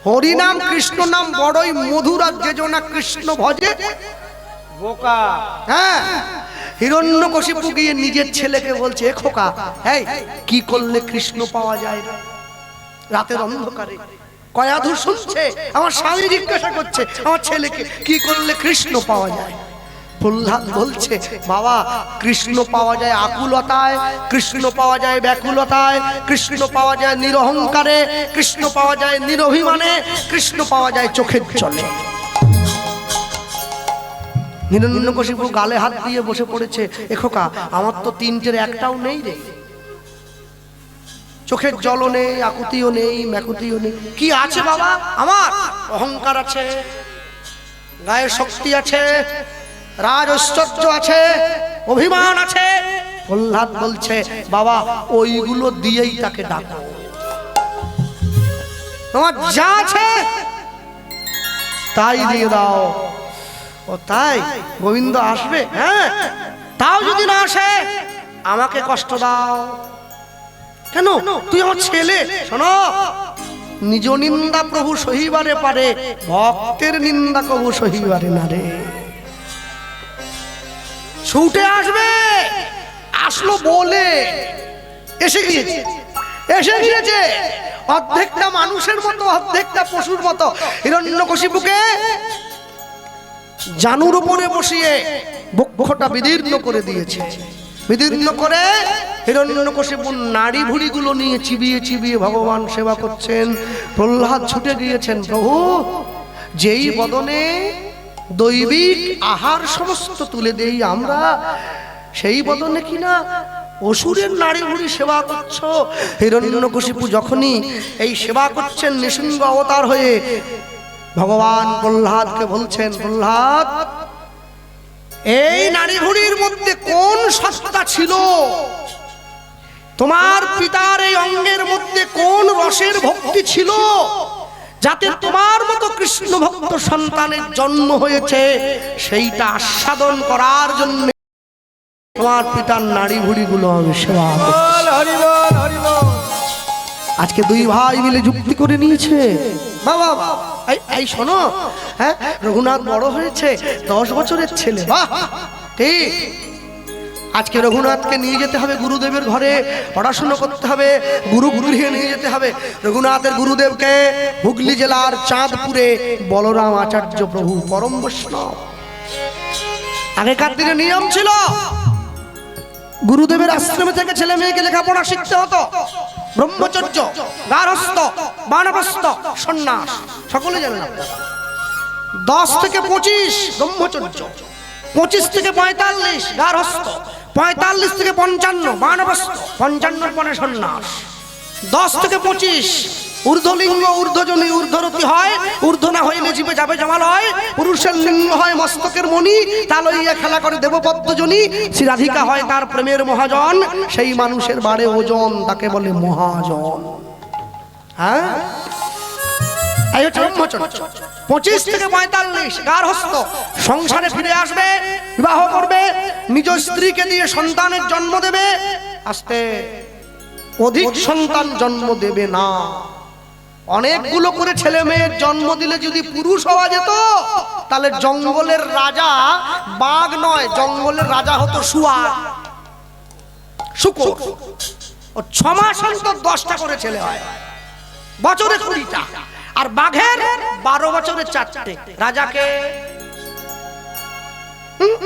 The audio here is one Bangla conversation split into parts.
হরিনাম কৃষ্ণ নাম বড়ই মধুর, আর যে জনা কৃষ্ণ ভজে বোকা। হ্যাঁ, হিরণ্যকশিপু গিয়ে নিজের ছেলেকে বলছে, এ খোকা, এই কি করলে কৃষ্ণ পাওয়া যায় না? রাতের অন্ধকারে কয়াধু শুনছে, আমার স্বামী জিজ্ঞাসা করছে আমার ছেলেকে, কি করলে কৃষ্ণ পাওয়া যায়? প্রহ্লাদ বলছে, বাবা, কৃষ্ণ পাওয়া যায় আকুলতায়, কৃষ্ণ পাওয়া যায় ব্যাকুলতায়, কৃষ্ণ পাওয়া যায় নিরহংকারে, কৃষ্ণ পাওয়া যায় নিরভিমানে, কৃষ্ণ পাওয়া যায় চোখের জলে। হিরণ্যকশিপু গালে হাত দিয়ে বসে পড়েছে, এ খোকা, আমার তো তিনটের একটাও নেই রে। চোখের জলও নেই, আকুতিও নেই, ম্যাকুতিও নেই। কি আছে বাবা? আমার অহংকার আছে, গায়ের শক্তি আছে, রাজ ঐশ্বর্য আছে, অভিমান আছে। প্রহ্লাদ বলছে, বাবা, ওইগুলো দিয়েই তাকে ডাকো। তোমার যা আছে তাই দিয়ে দাও। ও তাই? গোবিন্দ আসবে? হ্যাঁ, তাও যদি না আসে আমাকে কষ্ট দাও। কেন? তুই আমার ছেলে। শোনো, নিজ নিন্দা প্রভু সহিবারে পারে, ভক্তের নিন্দা প্রভু সহিবারে না রে। ছুটে আসবে, আসলো বলে এসে গিয়েছে। অর্ধেকটা মানুষের মতো, অর্ধেকটা পশুর মতো। হিরণ্যকশিপুকে জানুর উপরে বসিয়ে বক্ষটা বিদীর্ণ করে দিয়েছে। বিদীর্ণ করে হিরণ্যকশিপুর নাড়ি ভুড়িগুলো নিয়ে চিবিয়ে চিবিয়ে ভগবান সেবা করছেন। প্রহ্লাদ ছুটে গিয়েছেন, প্রভু, যেই বদনে দৈবিক আহার সমস্ত তুলে দেই আমরা, সেই বদনে কিনা অসুরের নাড়ি ভুড়ি সেবা করছো। হিরণ্যকশিপু যখনই এই সেবা করছেন নৃসিংহ অবতার হয়ে, ভগবান প্রহ্লাদকে বলছেন, প্রহ্লাদ, এই নাড়ি ভুড়ির মধ্যে কোন সত্তা ছিল? তোমার পিতার এই অঙ্গের মধ্যে কোন রসের ভক্তি ছিল, যাতে তোমার মতো কৃষ্ণ ভক্ত সন্তানের জন্ম হয়েছে? সেইটা আস্বাদন করার জন্য তোমার পিতার নাড়ি ভুড়িগুলো আমি সেবা করছি। আজকে দুই ভাই মিলে যুক্তি করে নিয়েছে। বাবা, এই শোনো, হ্যাঁ, রঘুনাথ বড় হয়েছে, 10 বছরের ছেলে। বাহ, ঠিক। আজকে রঘুনাথকে নিয়ে যেতে হবে গুরুদেবের ঘরে, পড়াশোনা করতে হবে, গুরুগৃহে নিয়ে যেতে হবে। রঘুনাথের গুরুদেবকে হুগলি জেলার চাঁদপুরে বলরাম আচার্য প্রভু, পরম বৈষ্ণব। আগেকার দিনে নিয়ম ছিল, গুরুদেবের আশ্রমে থেকে ছেলে মেয়েকে লেখাপড়া শিখতে হতো। ব্রহ্মচর্য, গারস্থ, বানপ্রস্থ, সন্ন্যাস, সকলে জানেন। 10 থেকে 25 ব্রহ্মচর্য, 25 থেকে 45 গারস্থ, 45 থেকে 55 বানপ্রস্থ, 55 পরে সন্ন্যাস। 10 থেকে 25 ঊর্ধ্বলিঙ্গ, ঊর্ধ্বজনী, ঊর্ধ্বরতি হয়, ঊর্ধ্ব না হইলে জীবে যাবে জমাল হয়। পুরুষের লিঙ্গ হয় মস্তকের মণি, তা লইয়া খেলা করে দেবপদ্মজনী। শ্রী রাধিকা হয় তার প্রেমের মহাজন, সেই মানুষের বাড়ে ওজন, তাকে বলে মহাজন। হ্যাঁ, এই হচ্ছে ব্রহ্মচর্য। 25 থেকে 45 গার্হস্থ্য, সংসারে ফিরে আসবে, বিবাহ করবে, নিজ স্ত্রীকে দিয়ে সন্তানের জন্ম দেবে। আস্তে অধিক সন্তান জন্ম দেবে না। অনেকগুলো করে ছেলে মেয়ের জন্ম দিলে যদি পুরুষ হওয়া যেত, তাহলে জঙ্গলের রাজা বাঘ নয়, জঙ্গলের রাজা হতো শুয়ার, শূকর। 6 মাস অন্তর 10টা করে ছেলে হয়, বছরে 20টা। আর বাঘের 12 বছরে 4টে। রাজাকে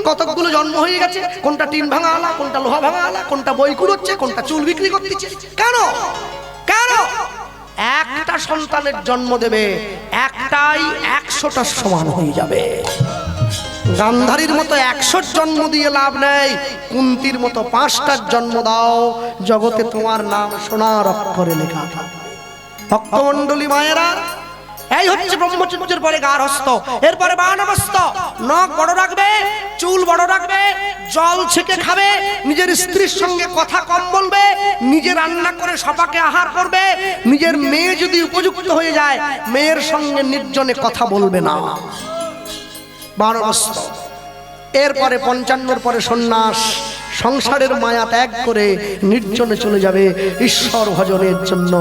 কতগুলো জন্ম হয়ে গেছে, কোনটা টিন ভাঙা আলা, কোনটা লোহা ভাঙা আলা, কোনটা বই কুড়োচ্ছে, কোনটা চুল বিক্রি করতেছে। কেন? কেন? একটা সন্তানের জন্ম দেবে, একটাই 100টার সমান হয়ে যাবে। গান্ধারীর মতো 100 জন্ম দিয়ে লাভ নেই, কুন্তির মতো 5টার জন্ম দাও, জগতে তোমার নাম সোনার অক্ষরে লেখা থাকবে। ভক্তমণ্ডলী মায়েরা, এই হচ্ছে ব্রহ্মচর্যের পরে গার্হস্থ্য, এরপরে বানপ্রস্থ। নখ বড় রাখবে, চুল বড় রাখবে, জল ছেঁকে খাবে, নিজের স্ত্রীর সঙ্গে কথা কম বলবে, নিজে রান্না করে সবাকে আহার করবে। নিজের মেয়ে যদি উপযুক্ত হয়ে যায়, মেয়ের সঙ্গে নির্জনে কথা বলবে না। বানপ্রস্থ। এরপরে 55 পরে সন্ন্যাস, সংসারের মায়া ত্যাগ করে নির্জনে চলে যাবে ঈশ্বর ভজনের জন্য।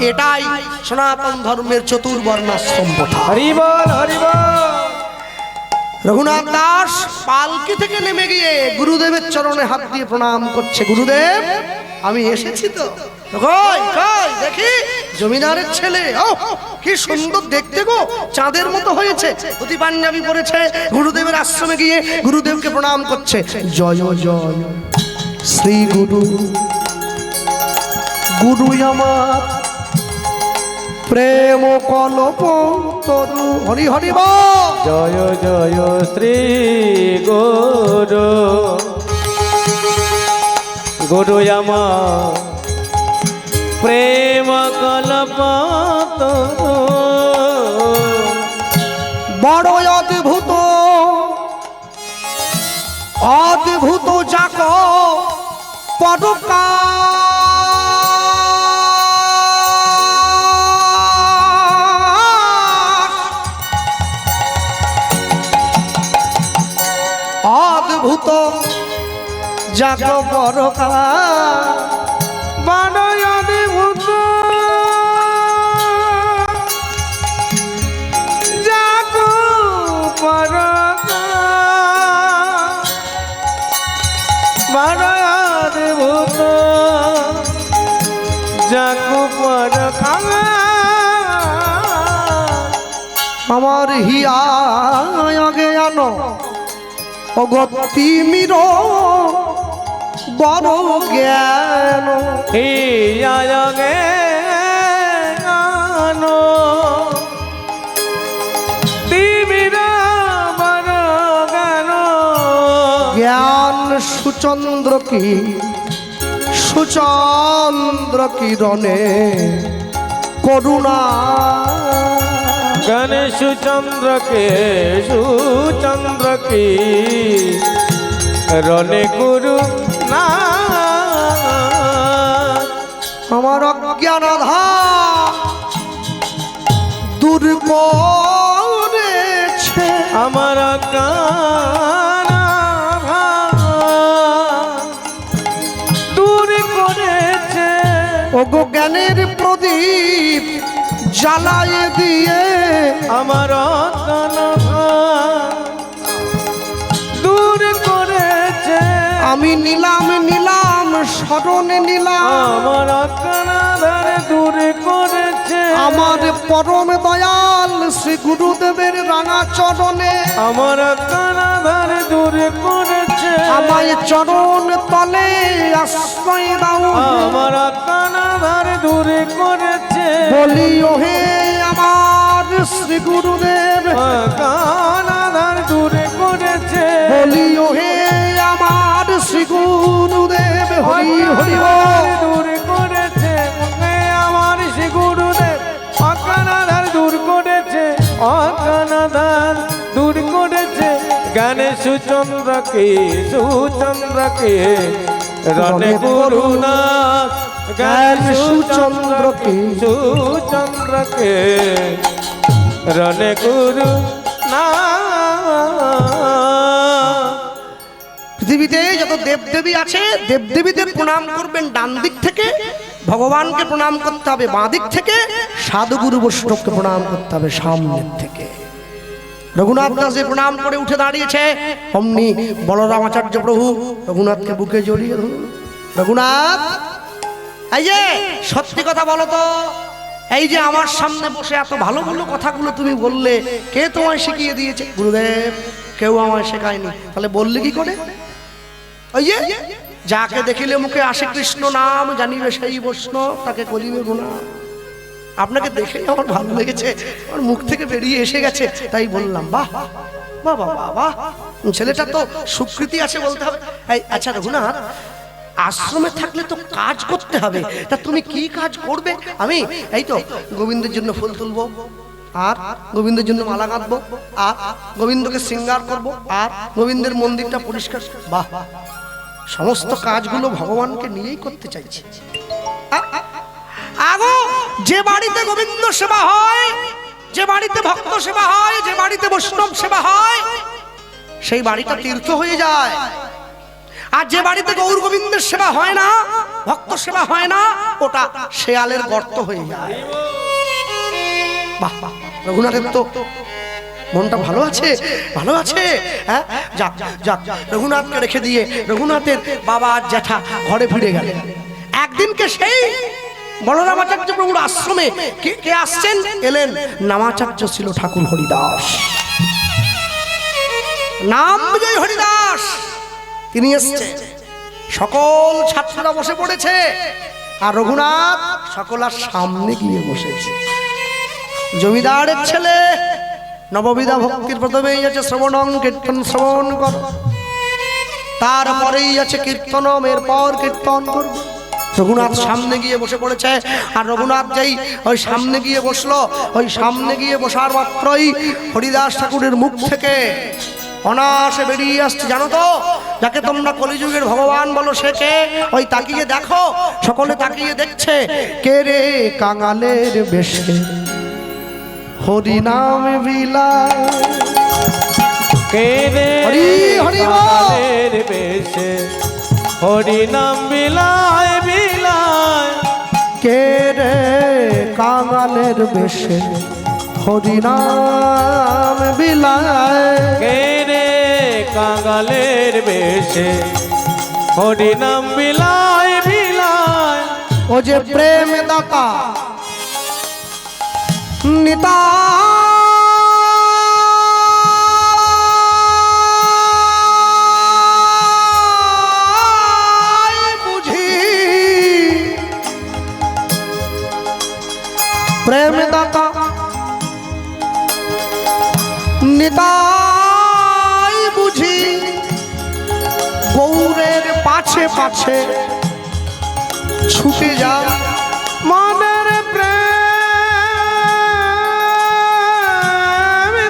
এটাই সনাতন ধর্মের চতুর্বর্ণাশ্রম প্রথা। হরি বল হরি বল। রঘুনাথ দাস পালকি থেকে নেমে গিয়ে গুরুদেবের চরণে হাত দিয়ে প্রণাম করছে। গুরুদেব আমি এসেছি তো। কই কই দেখি জমিদারের ছেলে, ও কি সুন্দর দেখতে গো, চাঁদের মতো হয়েছে। অতি পাঞ্জাবি পরেছে, গুরুদেবের আশ্রমে গিয়ে গুরুদেবকে প্রণাম করছে। জয় জয় শ্রী গুরু, গুরু আমার প্রেম কলপ তরু। হরি হরি বল। জয় জয় শ্রী গুরু, গুরু আমার প্রেম কল্পতরু। বড় অদ্ভুত অদ্ভুত যাক পদকা, অদ্ভুত যাক পরকা, বড় অদ্ভুত যাক পরকা, বড় অদ্ভুত যাক পরকা। আমার হিয়ায় জ্ঞান অগতি মির বড় জ্ঞান। হে আয়গে আনো তিমিরা বড় জ্ঞান। জ্ঞান সুচন্দ্র কি সুচন্দ্র কিরণে করুণা, জ্ঞান সুচন্দ্রকে সুচন্দ্রকে রনে গুরু না। আমার অজ্ঞান আধার দূর করেছে, আমার জ্ঞান দূর করেছে। ওগো জ্ঞানের প্রদীপ জ্বালায় দিয়ে আমার অজ্ঞান দূর করেছে। আমি নিলাম নিলাম স্মরণে নিলাম, আমার অজ্ঞান ধারে দূর করেছে। আমার পরম দয়াল শ্রী গুরুদেবের রাঙা চরণে আমার অজ্ঞান ধারে দূর করেছে। আমায় চরণ তলে আশ্রয় দাও, আমার অজ্ঞান ধারে দূর করেছে। বলি ওহে আমার শ্রী গুরুদেব, অজ্ঞান ধারে দূর করেছে। বলি ওহে আমার শ্রী গুরুদেব। হরি হরি বল। দূর করেছে আমার শ্রী গুরুদেব। অজ্ঞান ধারে দূর করেছে, অজ্ঞান ধার দূর করেছে। জ্ঞানে সুচন্দ্রকে সুচন্দ্রকে রনে করুণা। জ্ঞান সুচন্দ্রকে সুচন্দ্রকে রনে করুণা। পৃথিবীতে যত দেবদেবী আছে দেবদেবীদের প্রণাম করবেন ডান দিক থেকে, ভগবানকে প্রণাম করতে হবে বাঁ দিক থেকে, সাধুগুরু বৈষ্ণবকে প্রণাম করতে হবে সামনের থেকে। রঘুনাথ দাস যে প্রণাম করে উঠে দাঁড়িয়েছে, অমনি বলরাম আচার্য প্রভু রঘুনাথকে বুকে জড়িয়ে ধরুন। রঘুনাথ, এই যে সত্যি কথা বলো তো, এই যে আমার সামনে বসে এত ভালো ভালো কথাগুলো তুমি বললে, কে তোমায় শিখিয়ে দিয়েছে? গুরুদেব, কেউ আমায় শেখায়নি। তাহলে বললে কি করে? ওই যে যাকে দেখিলে মুখে আসে কৃষ্ণ নাম, জানিবে সেই বৈষ্ণব, তাকে করিবে গুণা। আপনাকে দেখেই আমার ভালো লেগেছে, আমার মুখ থেকে বেরিয়ে এসে গেছে, তাই বললাম বাহ বাহ বাহ বাহ, ছেলেটা তো সুকৃতি আছে বলতে হবে। এই আচ্ছা রঘুনাথ, আশ্রমে থাকলে তো কাজ করতে হবে, তা তুমি কি কাজ করবে? আমি এই তো গোবিন্দের জন্য ফুল তুলবো, আর গোবিন্দের জন্য মালা গাঁথবো, আর গোবিন্দকে শৃঙ্গার করব, আর গোবিন্দের মন্দিরটা পরিষ্কার। বাহ, সমস্ত কাজগুলো ভগবানকে নিয়েই করতে চাইছে। আগো যে বাড়িতে গোবিন্দ সেবা হয়, যে বাড়িতে ভক্ত সেবা হয়, যে বাড়িতে বৈষ্ণব সেবা হয়, সেই বাড়িটা তীর্থ হয়ে যায়। আর যে বাড়িতে গৌর গোবিন্দের সেবা হয় না, ভক্ত সেবা হয় না, ওটা শেয়ালের গর্ত হয়ে যায়। বাহ বাহ, রঘুনাথের তো মনটা ভালো আছে, ভালো আছে। হ্যাঁ, যাক যাক, রঘুনাথকে রেখে দিয়ে রঘুনাথের বাবা আর জ্যাঠা ঘরে ফিরে গেলেন। একদিনকে সেই বলরামাচার্য প্রভুর আশ্রমে কে আসছেন? এলেন নামাচার্য ছিল ঠাকুর হরিদাস, নাম বিজয় হরিদাস। তিনি এসছেন, সকল ছাত্ররা বসে পড়েছে, আর রঘুনাথ সকলার সামনে গিয়ে বসেছে। জমিদারের ছেলে, নববিধা ভক্তির প্রথমেই আছে শ্রবণং কীর্তন, শ্রবণ কর, তারপরেই আছে কীর্তনম, এরপর কীর্তন করব। রঘুনাথ সামনে গিয়ে বসে পড়েছে, আর রঘুনাথ যেই ওই সামনে গিয়ে বসলো, ওই সামনে গিয়ে বসার মাত্রই হরিদাস ঠাকুরের মুখ থেকে অনায়াসে বেরিয়ে আসছে, জানো তো যাকে তোমরা কলিযুগের ভগবান বলো সে কে? ওই তাকিয়ে দেখো, সকলে তাকিয়ে দেখছে। কে রে কাঙালের বেশে হরি নাম বিলায়, কে রে কাঙালের বেশে হরি নাম বিলায় বিলায়, কে রে কাঙালের বেশে হরি নাম বিলায়, কে রে কাঙালের বেশে হরি নাম বিলায় বিলায়। ও যে প্রেম দাতা নিতাই বুঝি, প্রেম দাতা নিতাই বুঝি, গৌরের পাছে পাছে ছুটে যা, মনের প্রেম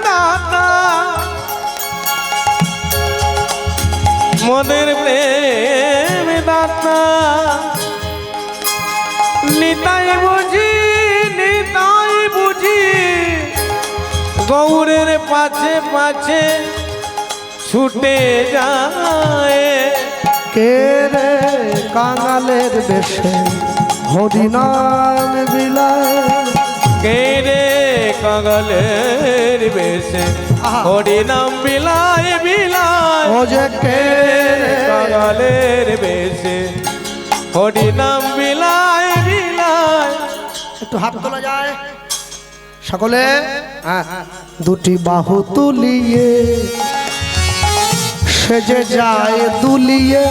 দাতা, মনের প্রেম দাতা, নিতাই বুঝি নিতাই বুঝি, গৌরের পাছে পাছে ছুটে যায়। কে রে কাঙালের বেশে হরি নাম বিলায়, কে রে কাঙালের বেশে হরি নাম বিলায় বিলায়, ও যে কে রে কাঙালের বেশে হরি নাম বিলায় বিলায়। একটু হাত তোলা যায় সকলে, দুটি বাহু তুলিয়ে সেজে যায় দুলিয়ে,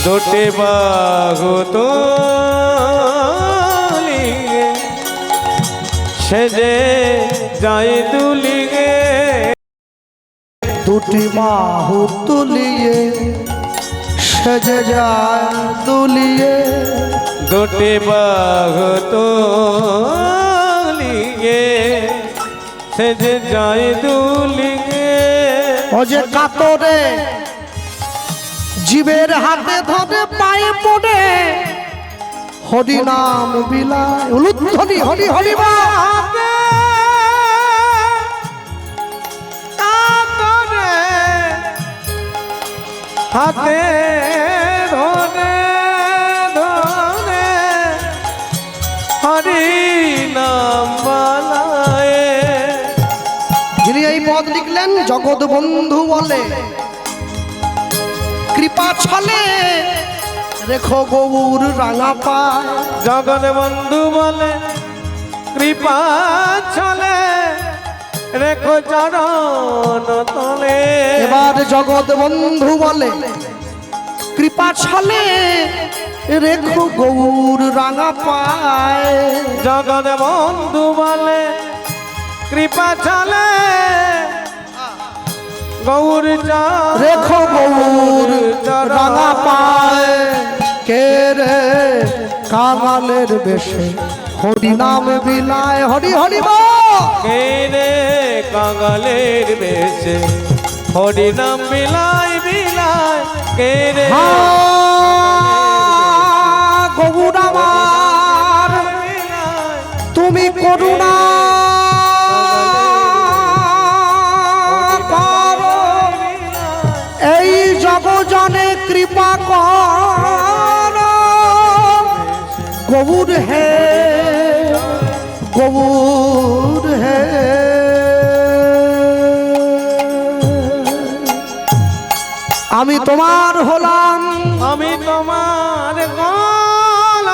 দুটি বাহু তুলিয়ে সেজে যায় দুলিয়ে, দুটি বাহু তুলিয়ে সেজে যায় দুলিয়ে, দুটি বাহু তুলিয়ে সেজে যায় দুলিয়ে। ও যে কাতরে জীবের হাতে ধরে পায়ে পড়ে হরি নাম বিলায়, উলুধ্বনি হরি হরি বা, হাতে ধরে ধরে হরি নাম বালায়। যিনি এই পদ লিখলেন জগৎ বন্ধু বলে, কৃপা ছলে রেখো গৌর রাঙা পায়, জগৎ বন্ধু বলে কৃপা চলে রেখো চরণ তলে। এবার জগৎ বন্ধু বলে কৃপা ছলে রেখো গৌর রাঙা পায়, জগৎ বন্ধু বলে কৃপা চলে গৌর রেখো গৌর রাঙা পায়। কে রে কাঙালের বেশে হরি নাম বিলায়, হরি হরি বল। কে রে কাঙালের বেশে হরি নাম বিলায় বিলায়, কে রে গৌর আমার তুমি করুণা করো, এই জগজনে কৃপা গৌর হে গৌর হে আমি তোমার হলাম, আমি তোমার গোলাম,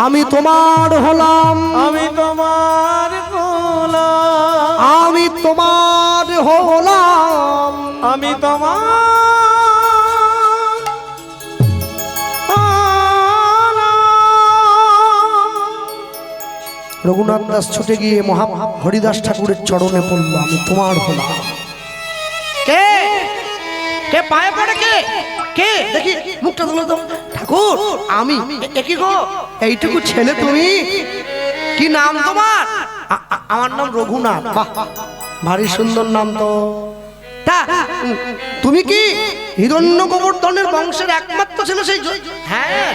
আমি তোমার হলাম, আমি তোমার গোলাম, আমি তোমার হলাম, আমি তোমার রঘুনাথ দাস ছুটে গিয়ে মহা হরিদাস ঠাকুরের চরণে পড়ল, আমি তোমার হলাম। কে কে পায়ে পড়ে? কে কে দেখি মুখটা তুলে দাও। ঠাকুর আমি। কি গো এইটুকু ছেলে তুমি? কি নাম তোমার? আমার নাম রঘুনাথ। বাহ, ভারী সুন্দর নাম তো। তা তুমি কি হিরণ্য গোবর্ধনের বংশের একমাত্র ছেলে? সেই হ্যাঁ।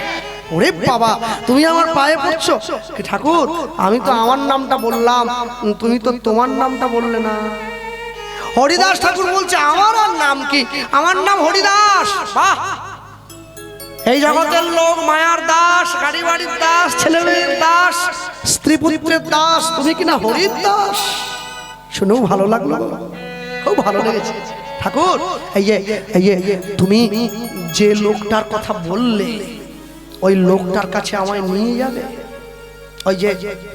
ওরে বাবা, তুমি আমার পায়ে পড়ছো? কি ঠাকুর, আমি তো আমার নামটা বললাম, তুমি তো তোমার নামটা বললে না। হরিদাস ঠাকুর বলছে আমার আর নাম কি? আমার নাম হরিদাস। বাহ, এই জগতের লোক মায়ার দাস, গাড়ি বাড়ির দাস, ছেলে মেয়ের দাস, স্ত্রী পুত্রের দাস, তুমি কিনা হরির দাস। শুনেও ভালো লাগলো, খুব ভালো লেগেছে। ঠাকুর এই যে তুমি যে লোকটার কথা বললে, ওই লোকটার কাছে আমায় নিয়ে যাবে? ওই যে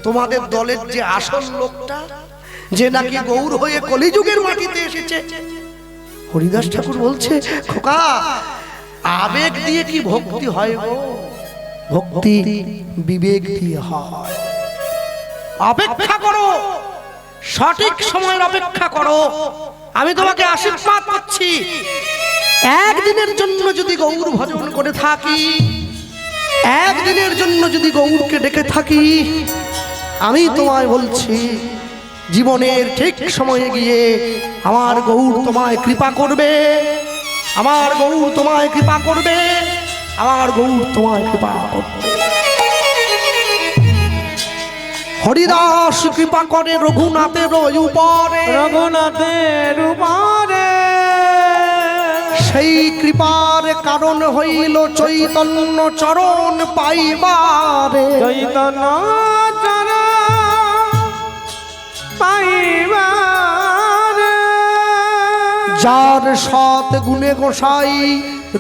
তোমাদের দলের যে আসল লোকটা, যে নাকি গৌর হয়ে কলিযুগের মাটিতে এসেছে। হরিদাস ঠাকুর বলছে, খোকা আবেগ দিয়ে কি ভক্তি হয় গো? ভক্তি বিবেক দিয়ে হয়। অপেক্ষা করো, সঠিক সময়ের অপেক্ষা করো। আমি তোমাকে আশীর্বাদ করছি, একদিনের জন্য যদি গৌর ভজন করে থাকি, একদিনের জন্য যদি গৌরকে ডেকে থাকি, আমি তোমায় বলছি জীবনের ঠিক সময়ে গিয়ে আমার গৌর তোমায় কৃপা করবে, আমার গৌর তোমায় কৃপা করবে, আমার গৌর তোমায় কৃপা করবে। হরিদাস কৃপা করে রঘুনাথের উপরে, রঘুনাথের উপরে, সেই কৃপার কারণ হইল চৈতন্য চরণ পাইবারে, চৈতন্য চরণ পাইবারে। যার সৎ গুণে গোসাই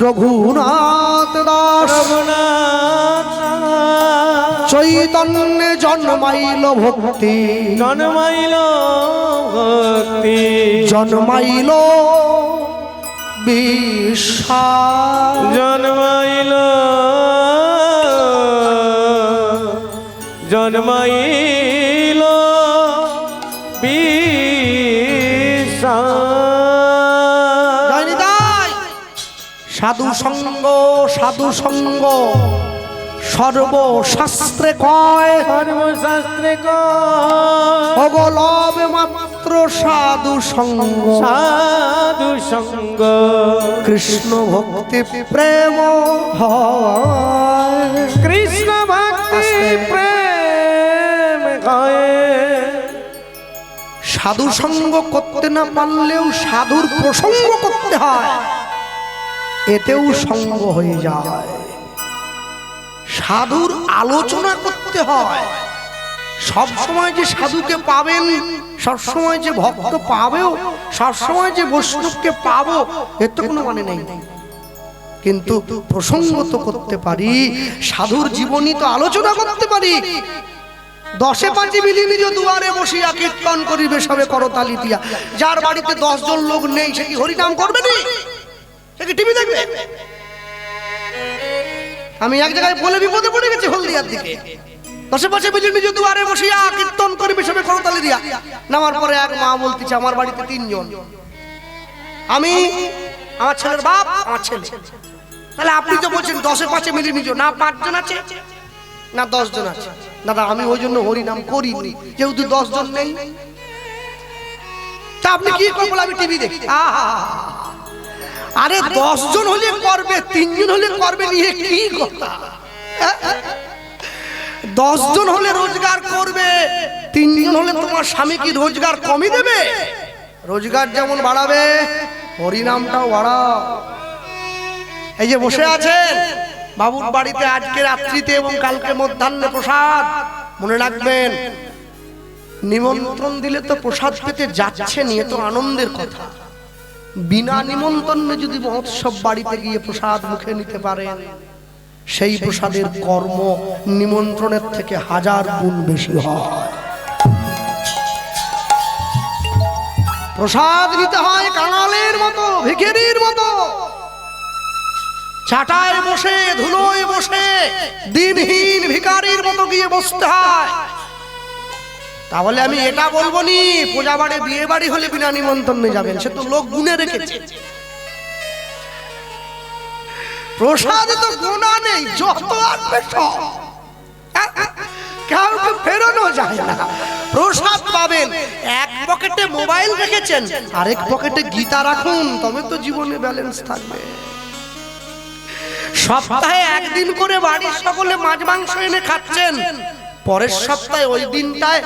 রঘুনাথ দাস, রঘুনাথ চৈতন্যে জন্মাইল ভক্তি, জন্মাইল ভক্তি, জন্মাইল বিশ্বাস, জন্মাইল জন্মাইল বিশ্বাস। জানি তাই সাধু সঙ্গ, সাধু সঙ্গ সর্বশাস্ত্রে কয়, সর্বশাস্ত্রে কয়, অগলব মাত্র সাধু সঙ্গ, সাধু সঙ্গ কৃষ্ণ ভক্তি প্রেম হয়, কৃষ্ণ ভক্তি প্রেম হয়। সাধু সঙ্গ করতে না পারলেও সাধুর প্রসঙ্গ করতে হয়, এতেও সঙ্গ হয়ে যায়। সাধুর আলোচনা করতে হয়। সব সময় যে সাধুকে পাবেন, সব সময় যে ভক্ত পাবেও, সব সময় যে বৈষ্ণবকে পাবো, এর তো কোনো মানে নেই। কিন্তু প্রসঙ্গ তো করতে পারি, সাধুর জীবনী তো আলোচনা করতে পারি। 10-5 মিলি নিজ দুয়ারে বসিয়া কীর্তন করিবে সবে করতালি দিয়া। যার বাড়িতে 10 জন লোক নেই, সে কি হরিনাম করবে না? সে কি টিভি দেখবে? আমি এক জায়গায় বলে বিপদে পড়ে গেছি হলদিয়ার দিকে। 10-5 মিলি নিজ দুয়ারে বসিয়া কীর্তন করিবে সবে করতালি দিয়া। নামার পরে এক মা বলতেছে, আমার বাড়িতে 3 জন, আমি, আমার ছেলের বাপ, আমার ছেলে। তাহলে আপনি তো বলছেন 10-5 মিলি নিজ, না 5 জন আছে না 10 জন আছে? দাদা আমি ওই জন্য হরিনাম করিনি, যেহেতু 10 জন নেই। তা আপনি কি করবেন? আমি টিভি দেখি। আরে 10 জন হলে করবে, 3 জন হলে করবে, নিয়ে কি কথা? 10 জন হলে রোজগার করবে, 3 জন হলে তোমার স্বামী কি রোজগার কমই দেবে? রোজগার যেমন বাড়াবে, হরিনামটাও বাড়াও। এই যে বসে আছেন, বাবুর বাড়িতে আজকে রাত্রিতে এবং কালকে মধ্যাহ্নে প্রসাদ। মনে রাখবেন, নিমন্ত্রণ দিলে তো প্রসাদ পেতে যাচ্ছে নিয়ে তো আনন্দের কথা। বিনা নিমন্ত্রণে যদি মহোৎসব বাড়িতে গিয়ে প্রসাদ মুখে নিতে পারেন, সেই প্রসাদের কর্ম নিমন্ত্রণের থেকে 1000 গুণ বেশি হয়। প্রসাদ নিতে হয় কাঙালের মতো, ভিখারির মতো, চাটায় বসে, ধুলোয় বসে, দিনহীন ভিখারির মতো গিয়ে বসতে হয়। তাহলে আমি এটা বলবো নি পূজা বাড়ি বিয়ে বাড়ি হলে বিনা নিমন্ত্রণে যাবেন, সে তো লোক গুনে রেখেছে। প্রসাদে তো গুণা নেই, যত আসবে সব, কাউকে ফেরানো যায় না। প্রসাদ পাবেন, এক পকেটে মোবাইল রেখেছেন, আরেক পকেটে গীতা রাখুন, তবে তো জীবনে ব্যালেন্স থাকবে। সপ্তাহে একদিন করে বাড়ির সকলে মাছ মাংস এনে খাচ্ছেন, পরের সপ্তাহে ওই দিনটায়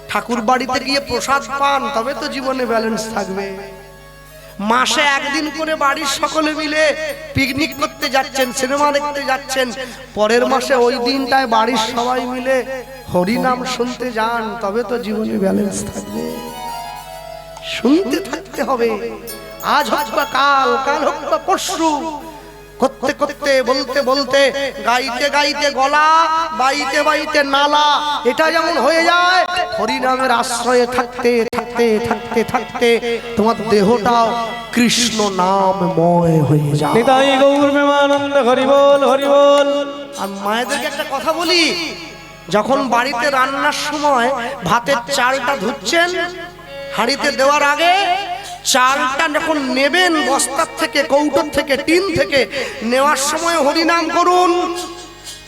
ঠাকুর বাড়িতে গিয়ে প্রসাদ পান, তবে তো জীবনে ব্যালেন্স থাকবে। মাসে একদিন করে বাড়ির সকলে মিলে পিকনিক করতে যাচ্ছেন, সিনেমা দেখতে যাচ্ছেন, পরের মাসে ওই দিনটায় বাড়ির সবাই মিলে হরিনাম শুনতে যান, তবে তো জীবনে ব্যালেন্স থাকবে। শুনতে থাকতে হবে, আজ হোক বা কাল, কাল হোক বা পরশু, করতে করতে, বলতে বলতে, গাইতে গাইতে গলা, বাইতে বাইতে নালা, এটা যেমন হয়ে যায়, হরিনামের আশ্রয়ে থাকতে থাকতে থাকতে থাকতে তোমার দেহটাও কৃষ্ণ নামময় হয়ে যায়। নিতাই গৌর প্রেমানন্দ, হরি বল হরি বল। আর মায়েদেরকে একটা কথা বলি, যখন বাড়িতে রান্নার সময় ভাতের চালটা ধুচ্ছেন, হাঁড়িতে দেওয়ার আগে চালটা যখন নেবেন বস্তার থেকে, কৌটোর থেকে, টিন থেকে, নেওয়ার সময় হরিনাম করুন।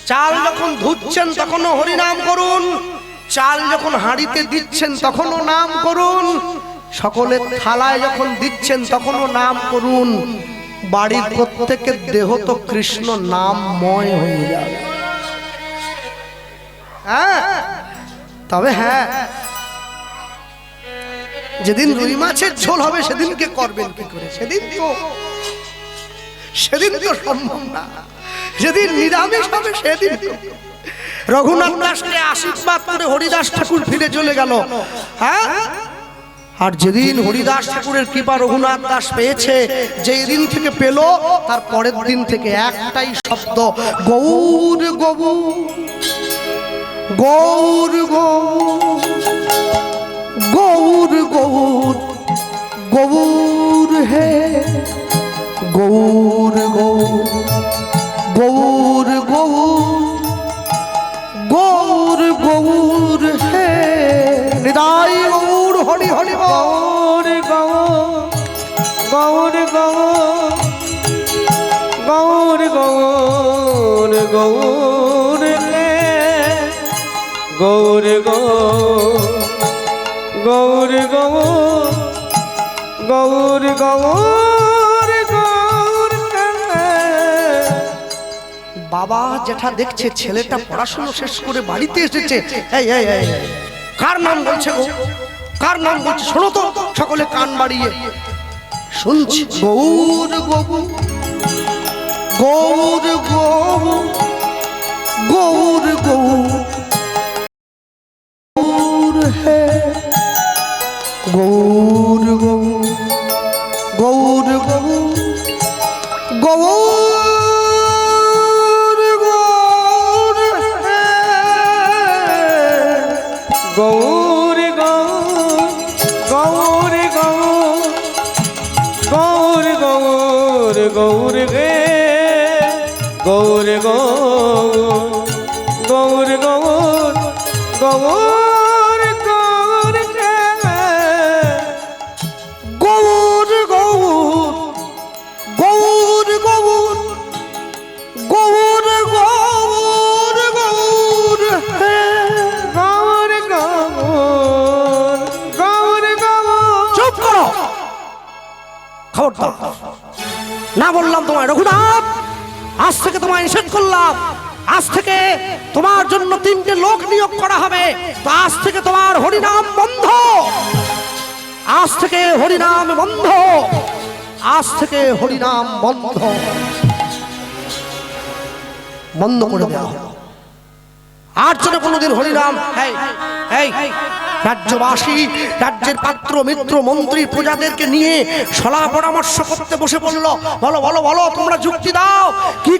চাল যখন ধুচ্ছেন তখনও হরিনাম করুন। চাল যখন হাঁড়িতে দিচ্ছেন তখনও নাম করুন। সকলের থালায় যখন দিচ্ছেন তখনও নাম করুন। বাড়ির প্রত্যেকের দেহ তো কৃষ্ণ নামময় হয়ে যাবে। হ্যাঁ, তবে হ্যাঁ, যেদিন রুই মাছের ঝোল হবে সেদিনকে করবেন কি করে? সেদিন তো সম্ভব না। যেদিন নিরামিষ হবে সেদিন। রঘুনাথ দাসকে আশীর্বাদ করে হরিদাস ঠাকুর ফিরে চলে গেল। হ্যাঁ, আর যেদিন হরিদাস ঠাকুরের কৃপা রঘুনাথ দাস পেয়েছে, যেই দিন থেকে পেল, তার পরের দিন থেকে একটাই শব্দ, গৌর গৌর গৌর গৌর গৌর গৌর হে গৌর গৌর গৌর গৌর গৌর হে নিতাই গৌর হরি হরি গৌর গৌর গৌর গৌর গৌর হে গৌর গৌর গৌর গৌর গৌর। বাবা যেটা দেখছে, ছেলেটা পড়াশোনা শেষ করে বাড়িতে এসেছে, এই এই এই কার নাম বলছে গো, কার নাম বলছে? শোনো তো, সকলে কান বাড়িয়ে শুনছি। গৌর গৌর গৌর গৌর গৌর গৌর হে গৌর গৌর গৌর গৌর গৌর গৌর হে গৌর গৌর গৌর গৌর গৌর গে গৌর গৌর গৌর গৌর গৌর গে গৌর গৌর গৌর গৌর গৌর গৌর গৌর হে গৌর গৌর গৌর গৌর। চুপ করো, খবরদার না বললাম তোমায় রঘুনাথ, আজ থেকে তোমায় নিষেধ করলাম। আজ থেকে তোমার জন্য 3টে লোক নিয়োগ করা হবে। তো আজ থেকে তোমার হরিনাম বন্ধ, আজ থেকে হরিনাম বন্ধ, আজ থেকে হরিনাম বন্ধ। বন্ধ করে দেওয়া হলো। আর যেন কোনোদিন হরিনাম এই রাজ্যবাসী, রাজ্যের পাত্র মিত্র মন্ত্রী প্রজাদেরকে নিয়ে সলা পরামর্শ করতে বসে পড়লো। বলো বলো বলো, তোমরা যুক্তি দাও, কি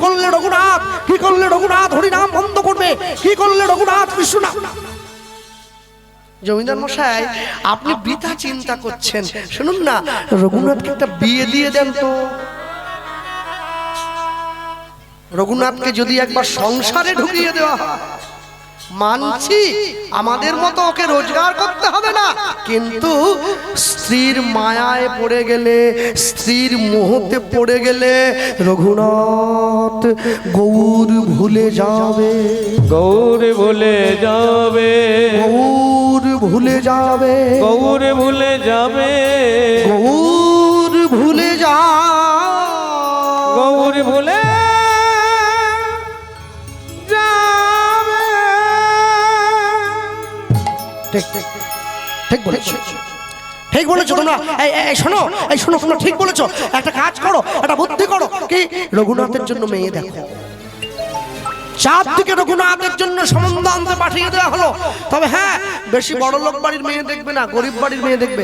করলে রঘুনাথ, কি করলে রঘুনাথ হরিনাম বন্ধ করবে, কি করলে রঘুনাথ কৃষ্ণনাম। জমিদার মশাই, আপনি বৃথা চিন্তা করছেন, শুনুন না, রঘুনাথকে একটা বিয়ে দিয়ে দেন তো। রঘুনাথকে যদি একবার সংসারে ঢুকিয়ে দেওয়া হয়, মানছি আমাদের মতো ওকে রোজগার করতে হবে না, কিন্তু স্ত্রীর মায়ায় পড়ে গেলে, স্ত্রীর মোহতে পড়ে গেলে রঘুনাথ গৌর ভুলে যাবে, গৌর ভুলে যাবে, গৌর ভুলে যাবে, গৌর ভুলে যাবে, গৌর ভুলে যা, গৌর ভুলে ঠিক বলেছো, ঠিক বলেছো তোমরা। এই শোনো, শোনো, ঠিক বলেছো। একটা কাজ করো, একটা বুদ্ধি করো, কি রঘুনাথের জন্য মেয়ে দেখো। চারদিকে রঘুনাথের জন্য সম্বন্ধ আনতে পাঠিয়ে দেওয়া হলো। তবে হ্যাঁ, বেশি বড় লোক বাড়ির মেয়ে দেখবে না, গরিব বাড়ির মেয়ে দেখবে।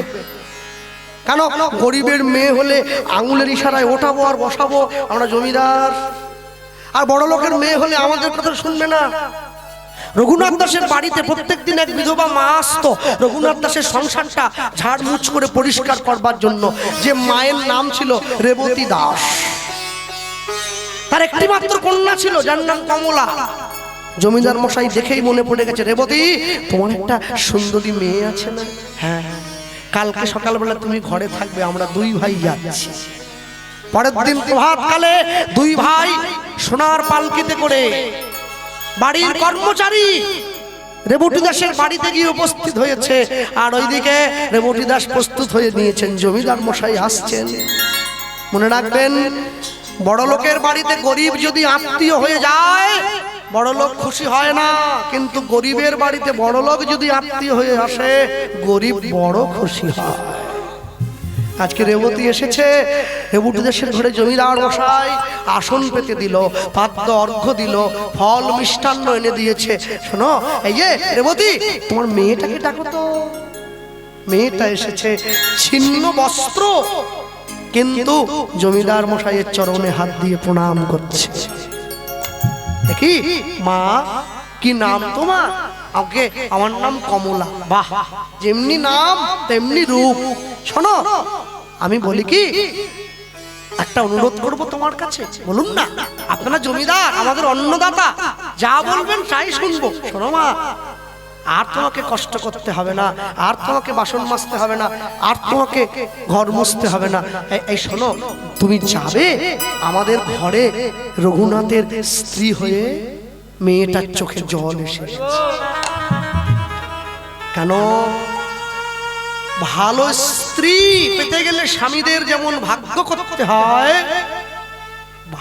কেন? গরিবের মেয়ে হলে আঙুলের ইশারায় ওঠাবো আর বসাবো আমরা জমিদার, আর বড় লোকের মেয়ে হলে আমাদের কথা শুনবে না। রঘুনাথ দাসের বাড়িতে প্রত্যেকদিন এক বিধবা মা আসতো রঘুনাথ দাসের সংসারটা ঝাড়মুছ করে পরিষ্কার করবার জন্য। যে মায়ের নাম ছিল রেবতী দাস। তার একটি মাত্র কন্যা ছিল, যার নাম কমলা। জমিদার মশাই দেখেই মনে পড়ে গেছে, রেবতী, তোমার একটা সুন্দরী মেয়ে আছে না? হ্যাঁ, কালকে সকালবেলা তুমি ঘরে থাকবে, আমরা দুই ভাই যাচ্ছি। পরের দিন প্রভাতকালে দুই ভাই সোনার পালকিতে করে বাড়ির কর্মচারী রেবতী দাসের বাড়িতে গিয়ে উপস্থিত হয়েছে। আর ওইদিকে রেবতী দাস প্রস্তুত হয়ে নিয়েছেন, জমিদার মশাই আসছেন। মনে রাখবেন, বড় লোকের বাড়িতে গরিব যদি আত্মীয় হয়ে যায়, বড় লোক খুশি হয় না, কিন্তু গরিবের বাড়িতে বড় লোক যদি আত্মীয় হয়ে আসে, গরিব বড় খুশি হয়। আজকে রেবতী এসেছে, রেবতী দাসের ঘরে জমিদার মশাই আসন পেতে দিল, পাদ্য অর্ঘ্য দিল, ফল মিষ্টান্ন এনে দিয়েছে। শোনো, এই যে রেবতী, তোমার মেয়েটাকে ডাকো তো। মেয়েটা এসেছে ছিন্ন বস্ত্র, কিন্তু জমিদার মশাইয়ের চরণে হাত দিয়ে প্রণাম করছে। দেখি মা, কি নাম তোমার? ওকে, আমার নাম কমলা। বাহ, যেমনি নাম তেমনি রূপ। শোনো, আমি বলি কি, একটা অনুরোধ করব তোমার কাছে, বলুন না। আপনারা জমিদার, আমাদের অন্নদাতা, যা বলবেন তাই শুনবো। শোনো মা, আর তোমাকে কষ্ট করতে হবে না, আর তোমাকে বাসন মাজতে হবে না, আর তোমাকে ঘর মুছতে হবে না। এই শোনো, তুমি যাবে আমাদের ঘরে রঘুনাথের স্ত্রী হয়ে। মেয়েটার চোখে জল এসে কেন? ভালো স্ত্রী পেতে গেলে স্বামীদের যেমন ভাগ্য করতে হয়,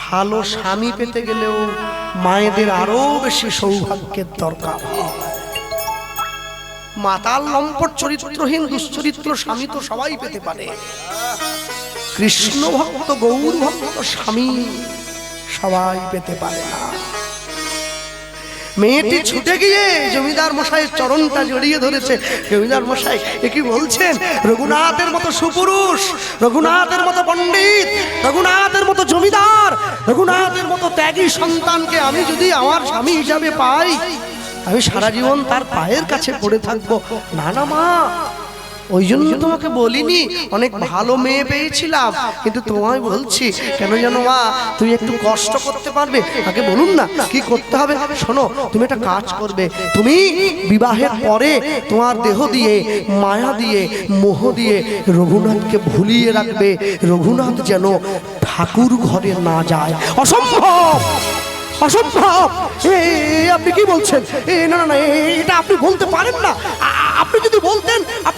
ভালো স্বামী পেতে গেলেও মায়েদের আরো বেশি সৌভাগ্যের দরকার হয়। মাতাল লম্পট চরিত্রহীন দুশ্চরিত্র স্বামী তো সবাই পেতে পারে, কৃষ্ণ ভক্ত গৌর ভক্ত স্বামী সবাই পেতে পারে না। মেয়েটি ছুটে গিয়ে জমিদার মশাইয়ের চরণটা জড়িয়ে ধরেছে। জমিদার মশাই, এ কি বলছেন? রঘুনাথের মতো সুপুরুষ, রঘুনাথের মতো পণ্ডিত, রঘুনাথের মতো জমিদার, রঘুনাথের মতো ত্যাগী সন্তানকে আমি যদি আমার স্বামী হিসাবে পাই, আমি সারা জীবন তার পায়ের কাছে পড়ে থাকবো। না না মা, ওই জন্য তোমাকে বলিনি, অনেক ভালো মেয়ে পেয়েছিলাম, কিন্তু তোমায় বলছি কেন জানো মা, তুমি একটু কষ্ট করতে পারবে? আগে বলুন না কি করতে হবে। শোনো, তুমি একটা কাজ করবে, তুমি বিবাহের পরে তোমার দেহ দিয়ে, মায়া দিয়ে, মোহ দিয়ে রঘুনাথকে ভুলিয়ে রাখবে। রঘুনাথ যেন ঠাকুর ঘরে না যায়। অসম্ভব, অসম্ভব। আপনি কি বলছেন? না না না, এটা আপনি বলতে পারেন না। আপনি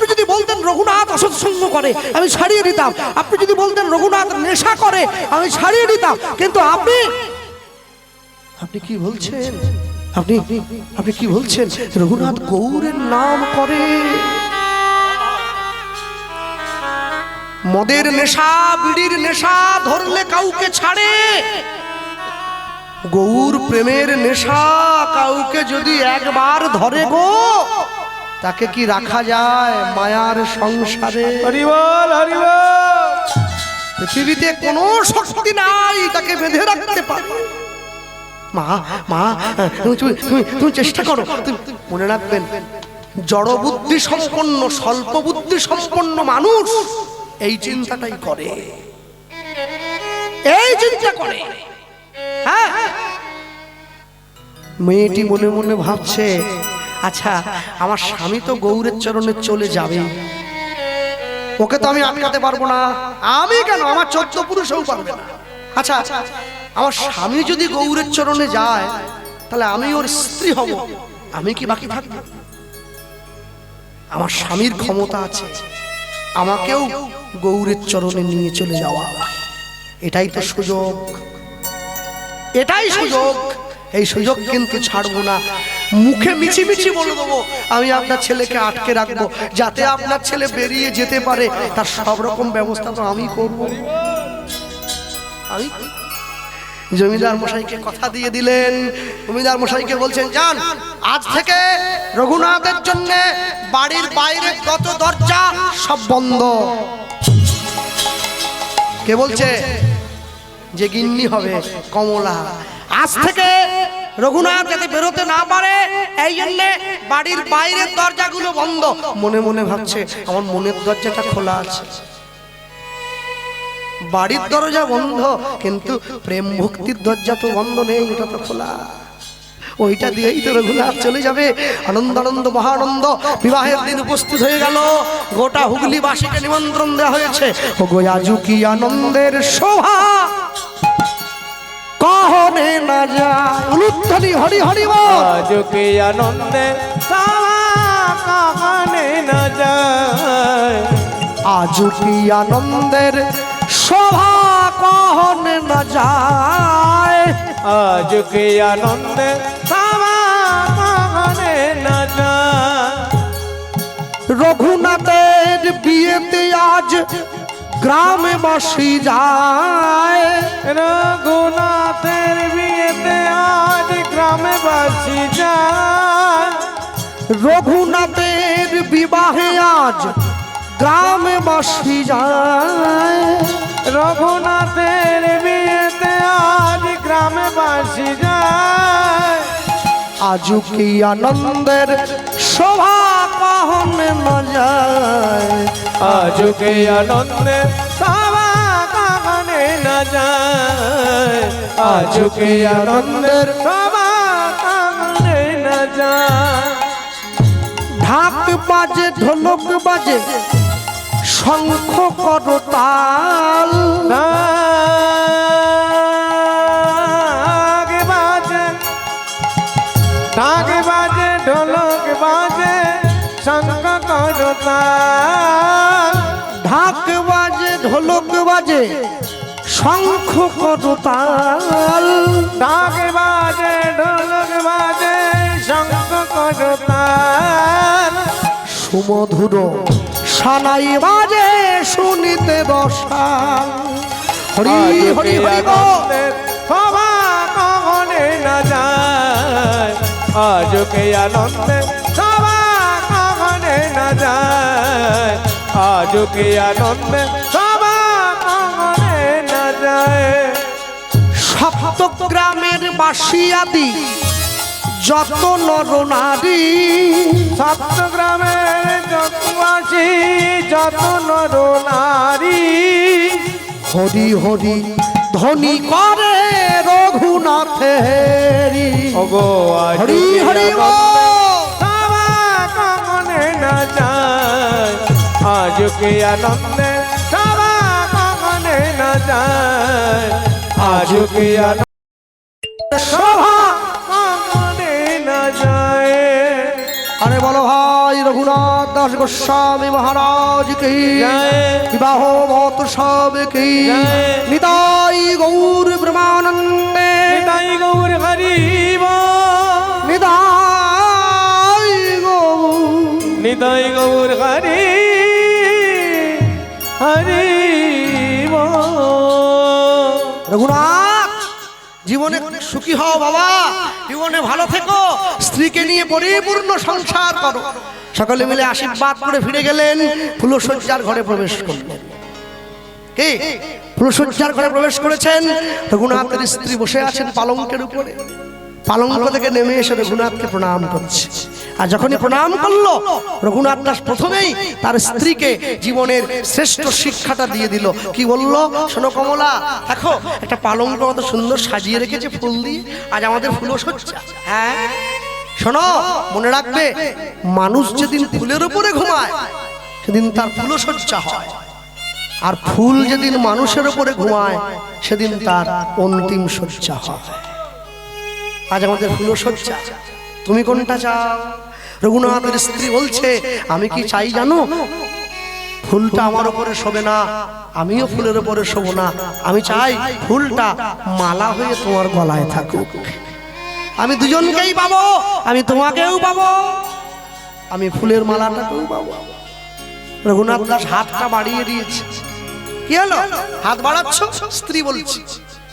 যদি বলতেন রঘুনাথ অসৎসঙ্গ করে, আমি ছাড়িয়ে দিতাম। আপনি যদি বলতেন রঘুনাথ নেশা করে, আমি ছাড়িয়ে দিতাম। কিন্তু আপনি কি বলছেন? আপনি কি বলছেন? রঘুনাথ গৌরের নাম করে, মদের নেশা, বিড়ির নেশা ধরলে কাউকে ছাড়ে, গৌর প্রেমের নেশা কাউকে যদি একবার ধরে গো, তাকে কি রাখা যায় মায়ার সংসারে? হরিবল হরিবল। পৃথিবীতে কোনো শক্তি নাই তাকে বেঁধে রাখতে পারে। মা মা তুমি চেষ্টা করো। তুমি মনে রাখবেন, জড় বুদ্ধি সম্পন্ন স্বল্প বুদ্ধি সম্পন্ন মানুষ এই চিন্তাটাই করে, এই চিন্তা করে। হ্যাঁ, মেয়েটি মনে মনে ভাবছে, আচ্ছা আমার স্বামী তো গৌরের চরণে চলে যাবে, ওকে তো আমি আটকাতে পারবো না। আমি কেন, আমার 14 পুরুষও পারবে না। আচ্ছা আমার স্বামী যদি গৌরের চরণে যায়, তাহলে আমি ওর স্ত্রী হব, আমি কি বাকি থাকবো? আমার স্বামীর ক্ষমতা আছে আমাকেও গৌরের চরণে নিয়ে চলে যাওয়া। এটাই তো সুযোগ, এটাই সুযোগ। এই সুযোগ কিন্তু ছাড়বো না। মুখে মিছি মিছি বলে দেবো আমি আপনার ছেলেকে আটকে রাখবো, যাতে আপনার ছেলে বেরিয়ে যেতে পারে। তার সব রকম ব্যবস্থা তো আমি করবো। আমি জমিদার মশাইকে কথা দিয়ে দিলেন। জমিদার মশাইকে বলছেন, যান আজ থেকে রঘুনাথের জন্য বাড়ির বাইরে যত দরজা সব বন্ধ। কে বলছে? যে গিন্নি হবে কমলা। আজ থেকে রঘুনাথ যাতে বেরোতে না পারে এই জন্য বাড়ির বাইরের দরজাগুলো বন্ধ। মনে মনে ভাবছে, আমার মনের দরজাটা খোলা আছে, বাড়ির দরজা বন্ধ, কিন্তু প্রেম ভক্তির দরজা তো বন্ধ নেই, ওটা তো খোলা। ওইটা দিয়েই তো রঘুনাথ চলে যাবে। আনন্দ আনন্দ মহানন্দ বিবাহের দিন উপস্থিত হয়ে গেল। গোটা হুগলিবাসীকে নিমন্ত্রণ দেওয়া হয়েছে। ও গো আজু কি আনন্দের শোভা কহনে না যায়। উলুধ্বনি হরি হরি বল। আজু কি আনন্দের শোভা কহনে না যায়। আজু কি আনন্দের শোভা কহনে না যায়। আজ কি আনন্দে শোভা কহনে না যায়। রঘুনাথের বিয়েতে আজ গ্রামে বাসি যায়। রঘুনাথের বিয়েতে আজ গ্রামে বাসি যায়। রঘুনাথের বিবাহে আজ গ্রামে বাসি যায়। রঘুনাথের বিয়েতে আজ গ্রামে বাসি যায়। আজু কি আনন্দের শোভা কহনে না যায়। আজ কি আনন্দে শোভা কহনে না যায়। আজ কি আনন্দের শোভা কহনে না যায়। ঢাক বাজে ঢোলক বাজে শঙ্খ করতাল। ঢাক বাজে ঢাক বাজে ঢোলক বাজে শঙ্খ করতাল। ঢাক বাজে ঢোলক বাজে শঙ্খ করতাল। ঢাক বাজে ঢোলক বাজে শঙ্খ করতাল। সুমধুর সানাই বাজে শুনিতে রসাল। হরি হরি হরি বল। শোভা কহনে না যায়। আজ কে আনন্দে শোভা কহনে না যায়। আজ কে আনন্দে শোভা কহনে না যায়। সপ্তগ্রামের বাসী আদি যত নর নারী। সপ্তগ্রামের যতবাসী যত নর নারী। হরি হরি ধ্বনি করে রঘুনাথেরি। ওগো আজ হরি কে হরি বল। শোভা কহনে না যায়। আজ কে আনন্দে শোভা কহনে না যায়। আজ কে আনন্দে শোভা কহনে না যায়। আরে বলো ভাই রঘুনাথ দাস গোস্বামী মহারাজ কি জয়। বিবাহ মহোৎসব কি জয়। নিতাই গৌর ব্রহ্মানন্দে। নিতাই গৌর হরি বল। নিতাই গৌর। নিতাই গৌর হরি হরি বল। রঘুনাথ জীবনে সুখী হও বাবা, জীবনে ভালো থেকো, স্ত্রীকে নিয়ে পরিপূর্ণ সংসার করো। সকলে মিলে আশীর্বাদ করে ফিরে গেলেন, ফুলশয্যার ঘরে প্রবেশ করলেন। কি ফুলশয্যার ঘরে প্রবেশ করেছেন, রঘুনাথের স্ত্রী বসে আছেন পালঙ্কের উপরে। পালঙ্ক থেকে নেমে এসে রঘুনাথকে প্রণাম করছে। আর যখনই প্রণাম করলো, রঘুনাথ দাস প্রথমেই তার স্ত্রীকে জীবনের শ্রেষ্ঠ শিক্ষাটা দিয়ে দিল। কি বললো? শোনো কমলা, দেখো একটা পালঙ্ক মতো সুন্দর সাজিয়ে রেখেছে ফুল দিয়ে, আজ আমাদের ফুলশয্যা। হ্যাঁ শোনো, মনে রাখবে, মানুষ যেদিন ফুলের উপরে ঘুমায় সেদিন তার ফুলশয্যা হয়, আর ফুল যেদিন মানুষের উপরে ঘুমায় সেদিন তার অন্তিম শয্যা হয়। আজ আমাদের ফুলশয্যা, তুমি কোনটা চাও? রঘুনাথের স্ত্রী বলছে, আমি কি চাই জানো? ফুলটা আমার উপরে শোবে না, আমিও ফুলের উপরে শোবো না। আমি চাই ফুলটা মালা হয়ে তোমার গলায় থাকুক। আমি দুজনকেই পাবো, আমি তোমাকেও পাবো, আমি ফুলের মালাটাকেও পাবো। রঘুনাথ দাস হাতটা বাড়িয়ে দিয়েছে। কি হলো? হাত বাড়াচ্ছ? স্ত্রী বলছে।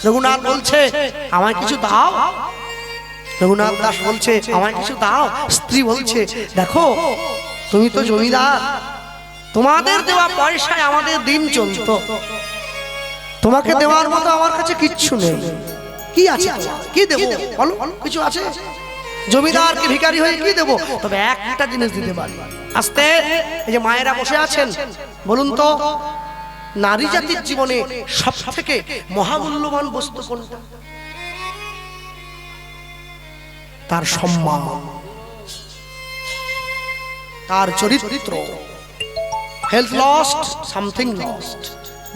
রঘুনাথ বলছে, আমায় কিছু দাও। রঘুনাথ দাস বলছে, আমায় কিছু দাও। স্ত্রী বলছে, দেখো তুমি তো জমিদার, তোমাদের দেওয়া পয়সায় আমাদের দিন চলতো, তোমাকে দেওয়ার মতো আমার কাছে কিচ্ছু নেই। কি আছে? কি দেবো বলো? কিছু আছে? জমিদার কি ভিখারি হয়ে কি দেবো? তবে একটা জিনিস দিতে পারি। আস্তে, এই যে মায়েরা বসে আছেন, বলুন তো নারী জাতির জীবনে সব থেকে মহামূল্যবান বস্তু কোনটা? তার সম্মান, তার চরিত্র। Health lost, something lost,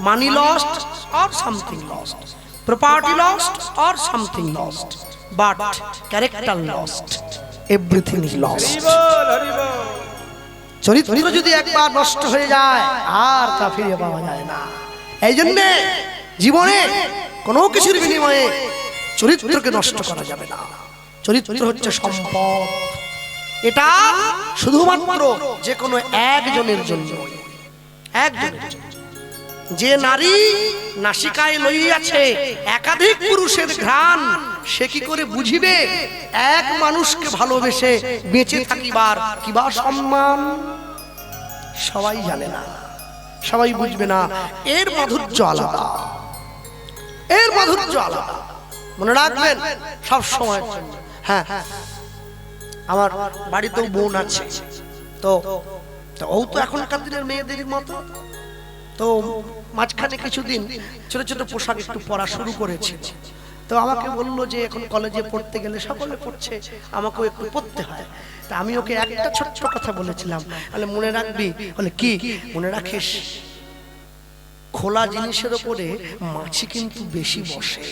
money lost or something lost, property lost or something lost, but character lost, everything is lost. চরিত্র যদি একবার নষ্ট হয়ে যায় আর তা ফিরে পাওয়া যায় না। এই জন্য জীবনে কোনো কিছুর বিনিময়ে চরিত্রকে নষ্ট করা যাবে না। চরিত্র হচ্ছে সম্পদ। এটা শুধুমাত্র যে কোনো একজনের জন্য, একজনের জন্য। যে নারী নাসিকায় লইয়াছে একাধিক পুরুষের ঘ্রাণ, সে কি করে বুঝিবে এক মানুষকে ভালোবেসে বেঁচে থাকিবার কিবা সম্মান? সবাই জানে না, সবাই বুঝবে না। এর মাধুর্য আলাদা, এর মাধুর্য আলাদা। মনে রাখবেন সব সময়। হ্যাঁ, আমার বাড়িতেও বোন আছে, তো ও তো এখনকার দিনের মেয়েদের মতো। তো মাঝখানে কিছুদিন ছোট ছোট পোশাক একটু পরা শুরু করেছে। তো আমাকে বললো যে এখন কলেজে পড়তে গেলে, সকলে পড়ছে, আমাকেও একটু পড়তে হয়। তা আমি ওকে একটা ছোট্ট কথা বলেছিলাম, বলে মনে রাখবি। বলে কি? মনে রাখিস, খোলা জিনিসের উপরে মাছি কিন্তু বেশি বসে।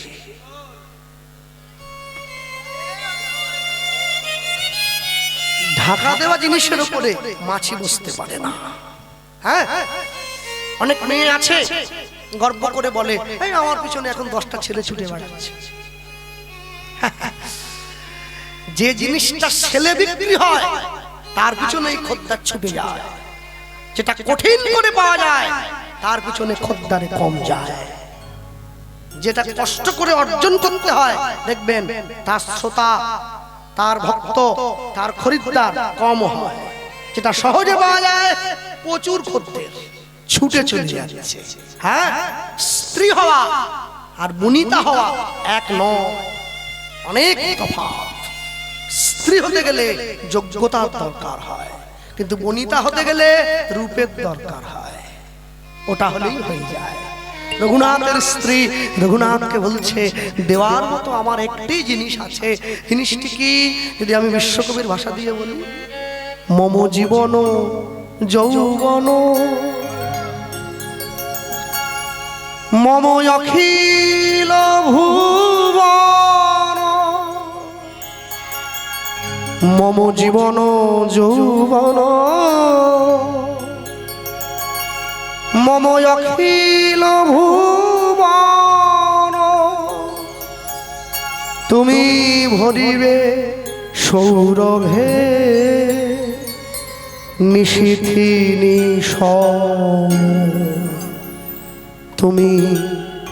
ঢাকা দেওয়া জিনিসের উপরে মাছি বসতে পারে না। হ্যাঁ, অনেক মেয়ে আছে গর্ব করে বলে, এই আমার পিছনে এখন 10টা ছেলে ছুটে বেড়াচ্ছে। যে জিনিসটা ছেলে বিক্রি হয় তার পিছনে খদ্দার ছুটে যায়, যেটা কঠিন করে পাওয়া যায় তার পিছনে খদ্দারে কম যায়। যেটা কষ্ট করে অর্জন করতে হয়, দেখবেন তার শ্রোতা, তার ভক্ত, তার খরিদ্দার কম হয়। যেটা সহজে পাওয়া যায় প্রচুর খদ্দের ছুটে চলে যাচ্ছে। হ্যাঁ, স্ত্রী হওয়া আর বনিতা হওয়া এক নয়, অনেক তফাৎ। স্ত্রী হতে গেলে যোগ্যতার দরকার হয়, কিন্তু বনিতা হতে গেলে রূপের দরকার হয়। ওটা হলেই হয়ে যায়। রঘুনাথের স্ত্রী রঘুনাথকে বলছে, দেওয়ার মতো আমার একটি জিনিস আছে। জিনিসটি কি? যদি আমি বিশ্বকবির ভাষা দিয়ে বলি, মম জীবন যৌবন মম অখিল ভুবন, মম জীবন যৌবন মম অখিল ভুবন, তুমি ভরিবে সৌরভে নিশীথি নিশম, তুমি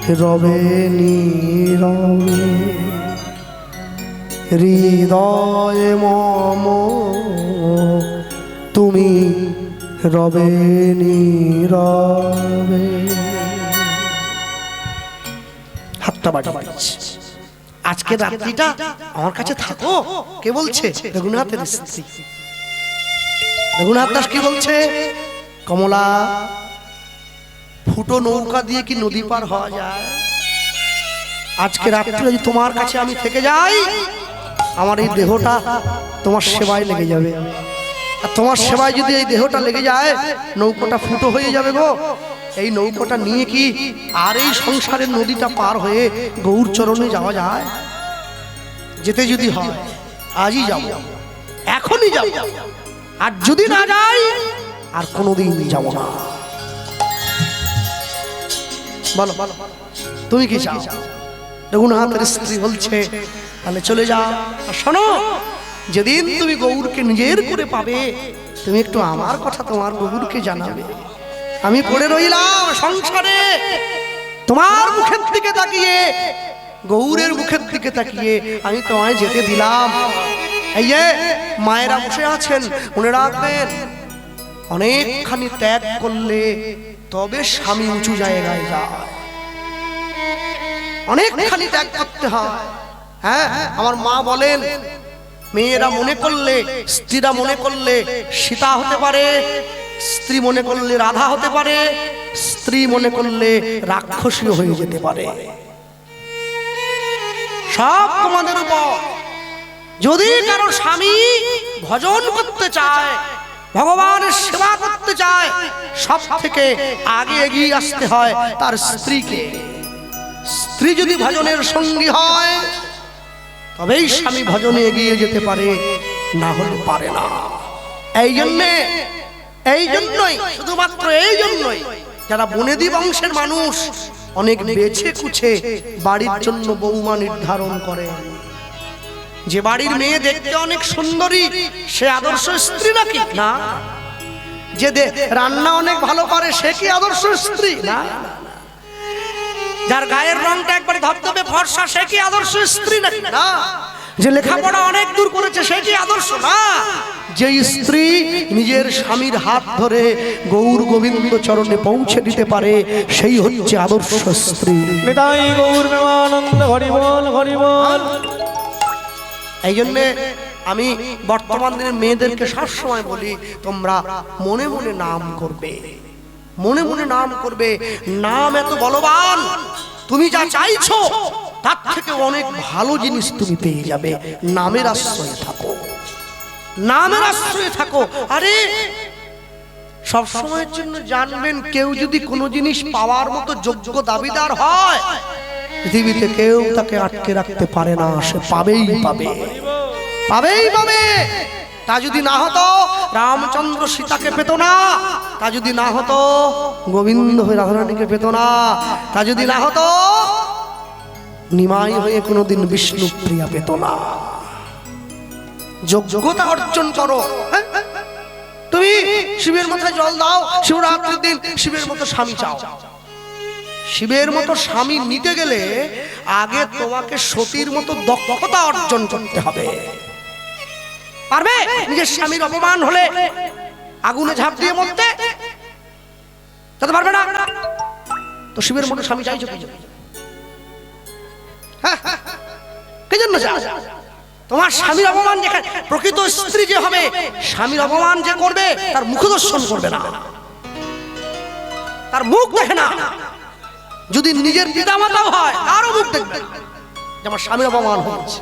রবে নীরবে হৃদয় মম তুমি রবে নীরবে। হাতটা বাড়িয়েছি। আজকে রাত্রিটা আমার কাছে থাকো। কে বলছে? রঘুনাথের স্ত্রী। রঘুনাথ দাস কি বলছে? কমলা, ফুটো নৌকা দিয়ে কি নদী পার হওয়া যায়? আজকে রাত্রে যদি তোমার কাছে আমি থেকে যাই, আমার এই দেহটা তোমার সেবায় লেগে যাবে। আর তোমার সেবায় যদি এই দেহটা লেগে যায়, নৌকাটা ফুটো হয়ে যাবে গো। এই নৌকাটা নিয়ে কি আর এই সংসারের নদীটা পার হয়ে গৌর চরণে যাওয়া যায়? যেতে যদি হয় আজই যাব, এখনই যাব। আর যদি না যাই, আর কোনোদিন যাব না। বলো বলো, তুমি কি চাও? রঘুনাথের স্ত্রী বলছে, তাহলে চলে যাও। আর শোনো, যেদিন তুমি গৌরকে নিজের করে পাবে, তুমি একটু আমার কথা তোমার গৌরকে জানাবে। আমি পড়ে রইলাম সংসারে, তোমার মুখের দিকে তাকিয়ে, গৌরের মুখের দিকে তাকিয়ে আমি তোমায় যেতে দিলাম। এই যে মায়েরা বসে আছেন, মনে রাখবেন, অনেকখানি ত্যাগ করলে তবে স্বামী উঁচু জায়গায় যায়। অনেকখানি ত্যাগ করতে হয়। হ্যাঁ, আমার মা বলেন, মেয়েরা মনে করলে, স্ত্রীরা মনে করলে সীতা হতে পারে, স্ত্রী মনে করলে রাধা হতে পারে, স্ত্রী মনে করলে রাক্ষসী হয়ে যেতে পারে। সব তোমাদের উপর। যদি কারো স্বামী ভজন করতে চায়, ভগবানের সেবা করতে চায়, সব থেকে আগে এগিয়ে আসতে হয় তার স্ত্রীকে। স্ত্রী যদি ভজনের সঙ্গী হয়, তবেই স্বামী ভজনে এগিয়ে যেতে পারে, না হলে পারে না। এই জন্যই শুধুমাত্র এই জন্যই যারা বনেদি বংশের মানুষ অনেক বেছে কুছে বাড়ির জন্য বৌমা নির্ধারণ করে। যে বাড়ির মেয়ে দেখতে অনেক সুন্দরী, সে আদর্শ স্ত্রী নাকি? না। যে রান্না অনেক ভালো পারে, সে কি আদর্শ স্ত্রী? না। যার গায়ের রংটা একবারে ধবধবে ফর্সা, সে কি আদর্শ স্ত্রী নাকি? না। যে লেখাপড়া অনেক দূর করেছে, সে কি আদর্শ? না। যে স্ত্রী নিজের স্বামীর হাত ধরে গৌর গোবিন্দ চরণে পৌঁছে দিতে পারে, সেই হচ্ছে আদর্শ স্ত্রী। নিতাই গৌর প্রেমানন্দ, হরি বল হরি বল। এই জন্য আমি বর্তমান দিনের মেয়েদেরকে সবসময় বলি, তোমরা মনে মনে নাম করবে, মনে মনে নাম করবে। নাম এত বলবান, তুমি যা চাইছো তার থেকে অনেক ভালো জিনিস তুমি পেয়ে যাবে। নামের আশ্রয়ে থাকো, নামের আশ্রয়ে থাকো। আরে সব সময়ের জন্য জানবেন, কেউ যদি কোনো জিনিস পাওয়ার মতো যোগ্য দাবিদার হয়, পৃথিবীতে কেউ তাকে আটকে রাখতে পারে না। সে পাবেই পাবে, পাবেই পাবে। তা যদি না হতো রামচন্দ্র সীতাকে পেত না, তা যদি না হতো গোবিন্দ হয়ে রাধারানীকে পেত না, তা যদি না হতো নিমাই হয়ে কোনোদিন বিষ্ণু প্রিয়া পেত না। যোগ্যতা অর্জন করো। তুমি শিবের মাথায় জল দাও, শিবরাত্রির দিন শিবের মতো স্বামী চাও। শিবের মতো স্বামী নিতে গেলে আগে তোমাকে সতীর মতো দক্ষতা অর্জন করতে হবে। পারবে? নিজের স্বামীর অপমান হলে আগুনে ঝাঁপ দিয়ে মরতে পারবে না? তো শিবের মতো স্বামী চাইছো কি জন্য? কি জন্য চাও? তোমার স্বামীর অপমান, যেখানে প্রকৃত স্ত্রী যে হবে, স্বামীর অপমান যে করবে তার মুখ দর্শন করবে না, তার মুখ দেখে না। যদি নিজের পিতা মাতাও হয়, তারও মুখ দেখবে যে আমার স্বামীর অপমান হয়েছে।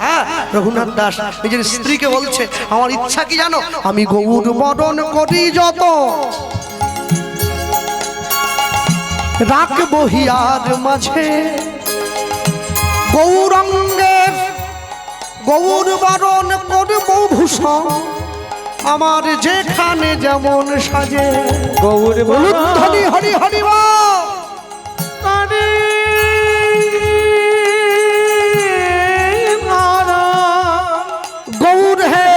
হ্যাঁ, রঘুনাথ দাস নিজের স্ত্রীকে বলছে, আমার ইচ্ছা কি জানো? আমি গৌর বরণ করি যত, রাখবো হিয়ার মাঝে গৌরাঙ্গের, গৌর বরণ করবো ভূষণ, আমার যেখানে যেমন সাজে। গৌর হরি হরি হরি বল। গৌর হে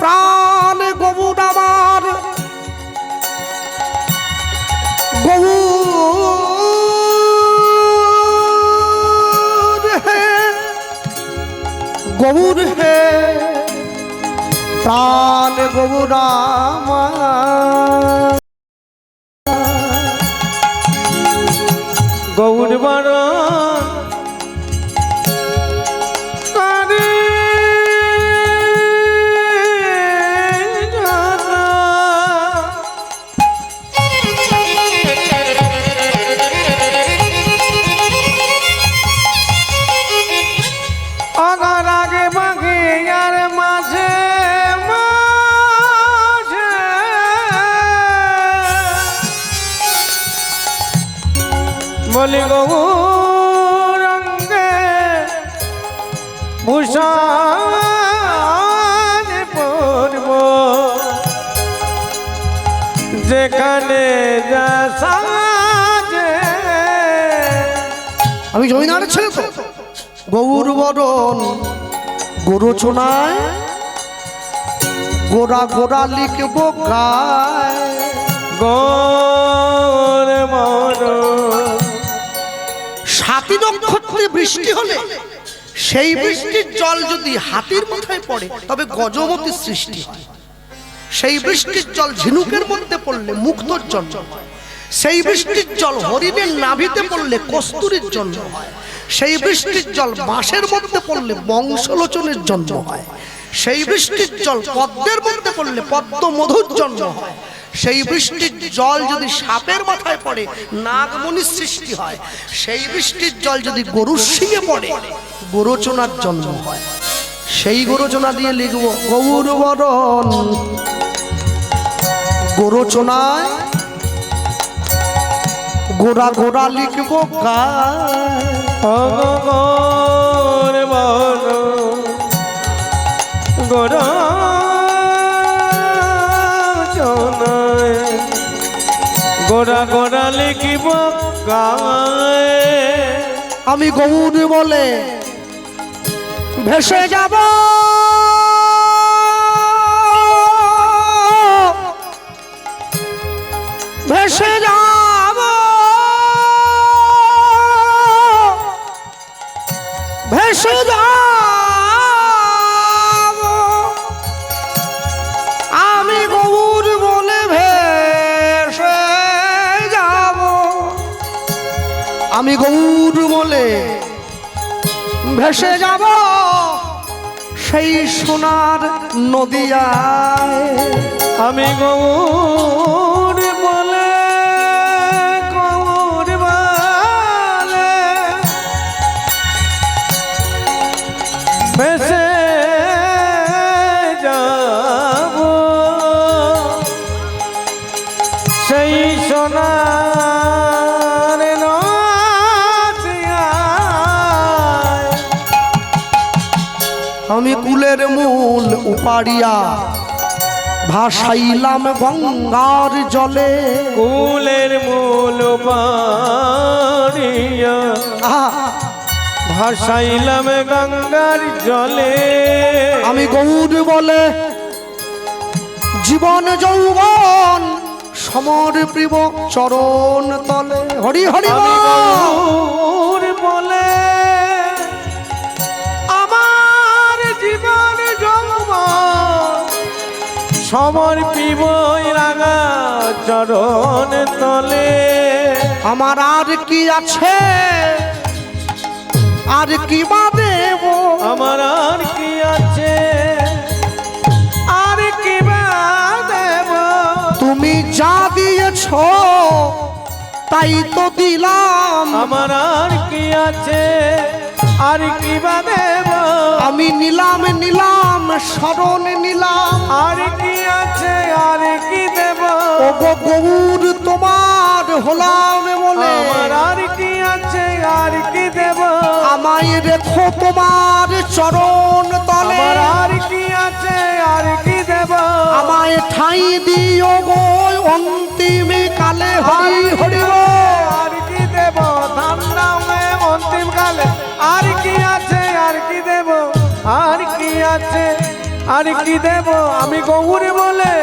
প্রাণ, গৌর আমার গৌরামা গৌর বরণ করে জানা। অগর আগে বাগে আর মাঝে মাঝে বলি গৌরঙ্গে ভূষণ পূর্ব যেখানে যা সাজে। আমি জমিদার ছেলে তো গৌর বরণ গোরচনায় গোরা গোরা লিখবো গায়। গৌর মন সাতী নক্ষত্রে বৃষ্টি হলে সেই বৃষ্টির জল যদি হাতির মাথায় পড়ে তবে গজমতি সৃষ্টি হয়। সেই বৃষ্টির জল ঝিনুকের মধ্যে পড়লে মুক্তোর জন্ম হয়। সেই বৃষ্টির জল হরিণের নাভিতে পড়লে কস্তুরীর জন্ম হয়। সেই বৃষ্টির জল বাঁশের মধ্যে পড়লে বংশলোচনের জন্ম হয়। সেই বৃষ্টির জল পদ্মের মধ্যে পড়লে পদ্ম মধুর জন্ম হয়। সেই বৃষ্টির জল যদি সাপের মাথায় পড়ে নাগমণির সৃষ্টি হয়। সেই বৃষ্টির জল যদি গরুর শিঙে পড়ে গোরচনার জন্ম হয়। সেই গোরচনা দিয়ে লিখব গৌর বরণ গোরচনায় গোরা গোরা লিখব গায়। গৌর মন গোরা গোরা লিখিব গায়ে। আমি গৌর বলে ভেসে যাব ভেসে যাব ভেসে যাব আমি গৌর বলে ভেসে যাব। আমি গৌর বলে ভেসে যাব সেই সোনার নদিয়ায়। আমি গৌর বলে গৌর বলে ভেসে যাব সেই সোনার নদিয়ায়। আমি কুলের মূল উপাড়িয়া ভাসাইলাম গঙ্গার জলে। কুলের মূল পাড়িয়া ভাসাইলাম গঙ্গার জলে। আমি গৌর বলে জীবন যৌবন সমর প্রিব চরণ তলে। হরি হরি আমি বল। গৌর বলে আমার জীবন যৌবন সমর্পিব রাঙা চরণ তলে। আমার আর কি আছে আর কি বা দেব। আমার আর কি আছে আর কি বা দেব। তুমি যা দিয়েছ তাই তো দিলাম। আমার আর কি আছে আর কি বা দেব। আমি নিলাম নিলাম শরণ নিলাম। আর কি আছে আর কি দেব। ও গো গৌর তোমার হলাম বলে আমার আর কি আছে আর কি দেব। আমায় রেখো তোমার চরণ তলে। আমার আর কি আছে আর কি দেব। আমায় ঠাঁই দিও গো অন্তিম কালে। হরি হরি বল। আর কি দেব ঠান্ডা অন্তিম কালে। আর কি আছে আর কি দেব। আর কি আছে আর কি দেব। আমি গৌর বলে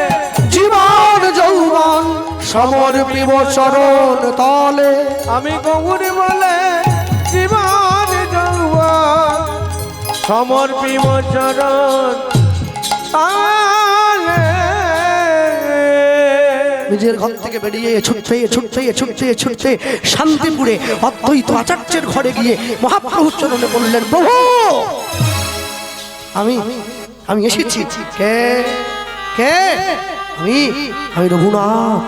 জীবন যৌবন সমর্পিব চরণ তলে। আমি গৌর বলে জীবন যৌবন সমর্পিব চরণ তালে। নিজের ঘর থেকে বেরিয়ে ছুটতে শান্তিপুরে অদ্বৈত আচার্যের ঘরে গিয়ে মহাপ্রভুর চরণে বললেন, প্রভু আমি আমি এসেছি। কে কে? আমি রঘুনাথ।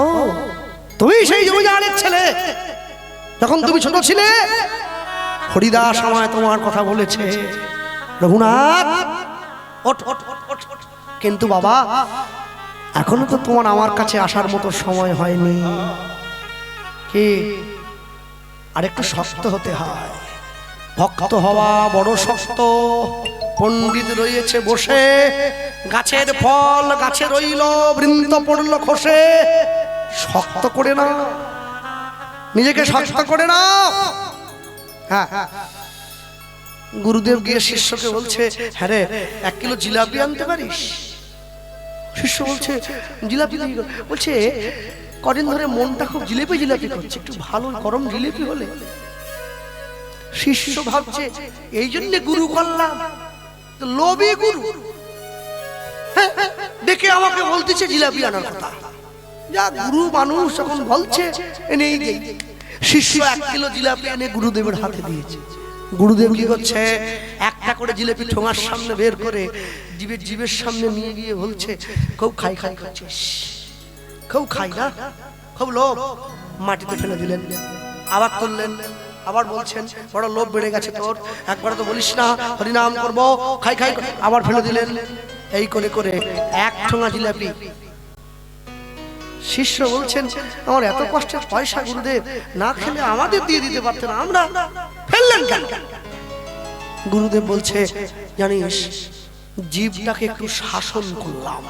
ও, তুমি সেই জমিদারের ছেলে? যখন তুমি ছোট ছিলে হরিদাস আমায় তোমার কথা বলেছে, রঘুনাথ ওঠ ওঠ ওঠ ওঠ ওঠ। কিন্তু বাবা এখনো তো তোমার আমার কাছে আসার মতো সময় হয়নি। কি আরেকটু শক্ত হতে হয়, ভক্ত হওয়া বড় শক্ত। পণ্ডিত রয়েছে বসে, গাছের ফল গাছে রইল, বৃন্দ পড়ল খসে। শক্ত করে না, নিজেকে শক্ত করে না। হ্যাঁ, গুরুদেব গিয়ে শিষ্যকে বলছে, হ্যাঁ রে 1 কিলো জিলাপি আনতে পারিস? শিষ্য বলছে, জিলাপি? বলছে কদিন ধরে মনটা খুব জিলেপি করছে, একটু ভালো গরম জিলেপি হলে। শিষ্য ভাবছে এই জন্য গুরু করলাম, লোভী গুরু। দেখে আমাকে বলতেছে জিলাপি আনার কথা। যা গুরু মানুষ যখন বলছে এনেই দেই। শিষ্য 1 কিলো জিলাপি এনে গুরুদেবের হাতে দিয়েছে। গুরুদেব কি করছে, একটা করে জিলাপি ঠোঙার সামনে বের করে জিভের সামনে নিয়ে গিয়ে বলছে, খুব খাই খাচ্ছিস, খুব খাই না, খুব লোভ। মাটিতে ফেলে দিলেন, আবার তুললেন, আবার বলছেন বড় লোভ বেড়ে গেছে তোর, একবার তো বলিস না হরিনাম করবো, খাই আবার ফেলে দিলেন। এই করে করে 1 ঠোঙা জিলাপি। শিষ্য বলছেন, আমার এত কষ্টের পয়সা গুরুদেব, না খেলে আমাদের দিয়ে দিতে পারতেন, আমরা ফেললেন কেন? গুরুদেব বলছে, জানিস জিভটাকে একটু শাসন করলাম।